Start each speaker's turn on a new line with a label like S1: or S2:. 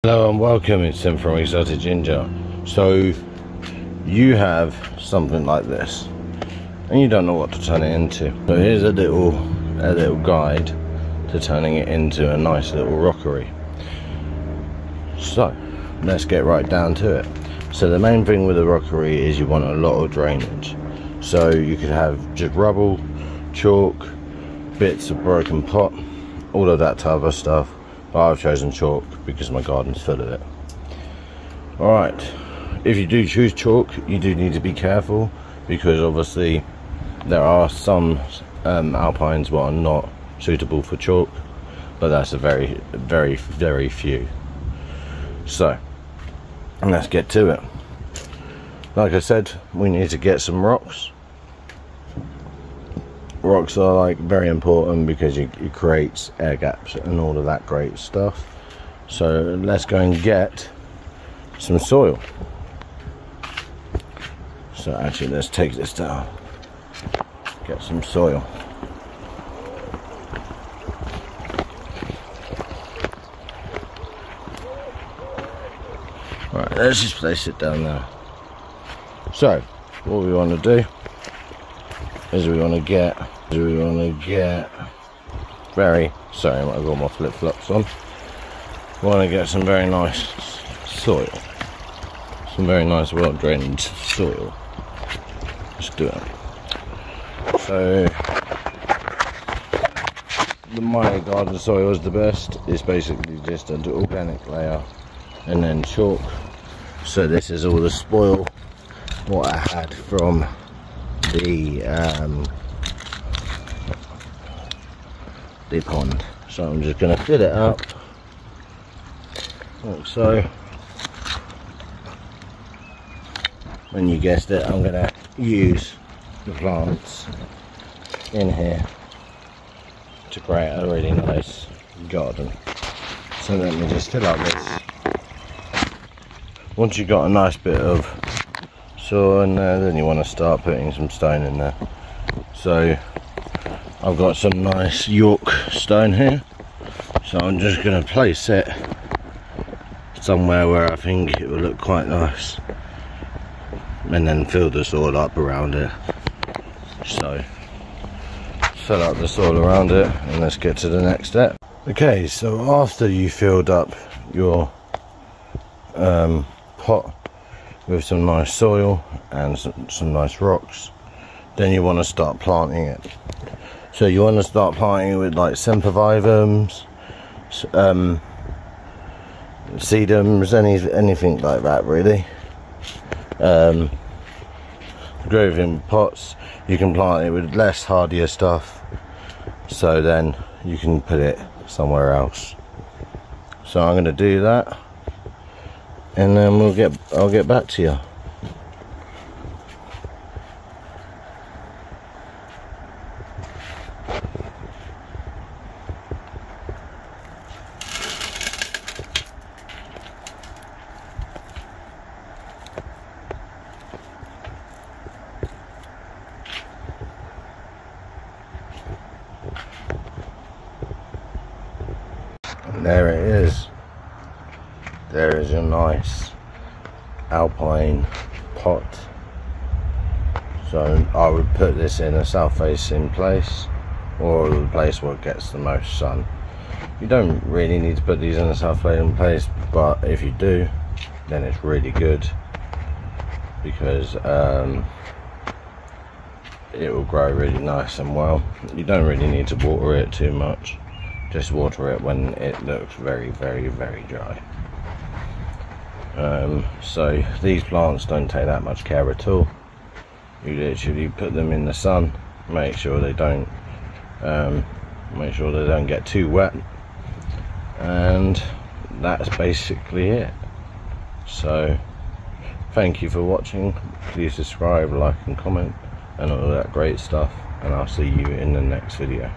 S1: Hello and welcome, it's Tim from Exotic Ginger. So you have something like this and you don't know what to turn it into. So here's a little guide to turning it into a nice little rockery. So let's get right down to it. So the main thing with a rockery is you want a lot of drainage. So you could have just rubble, chalk, bits of broken pot, all of that type of stuff. But I've chosen chalk because my garden's full of it. Alright, if you do choose chalk, you do need to be careful because obviously there are some alpines that are not suitable for chalk, but that's a very few. So let's get to it. Like I said, we need to get some rocks. Rocks are like very important because it creates air gaps and all of that great stuff. So let's go and get some soil. So actually let's take this down, get some soil. Right, let's just place it down there. So what we want to do is we want to get very, sorry, I've got my flip-flops on. We want to get some very nice soil, some very nice well-drained soil. Let's do it. So my garden soil is the best. It's basically just an organic layer and then chalk. So this is all the spoil what I had from the pond. So I'm just going to fill it up like so. And you guessed it, I'm going to use the plants in here to create a really nice garden. So let me just fill up this. Once you've got a nice bit of soil in there, then you want to start putting some stone in there. So I've got some nice York stone here, so I'm just going to place it somewhere where I think it will look quite nice, and then fill the soil up around it. So fill up the soil around it and let's get to the next step. Okay, so after you filled up your pot with some nice soil and some nice rocks, then you want to start planting it. So you want to start planting it with like sempervivums, sedums, anything like that really. Grow in pots. You can plant it with less hardier stuff, so then you can put it somewhere else. So I'm going to do that, and then I'll get back to you. And there it is. There is a nice alpine pot. So I would put this in a south facing place, or the place where it gets the most sun. You don't really need to put these in a south facing place, but if you do, then it's really good because it will grow really nice and well. You don't really need to water it too much, just water it when it looks very dry. So these plants don't take that much care at all. You literally put them in the sun, make sure they don't get too wet, and that's basically it. So thank you for watching. Please subscribe, like and comment and all that great stuff, and I'll see you in the next video.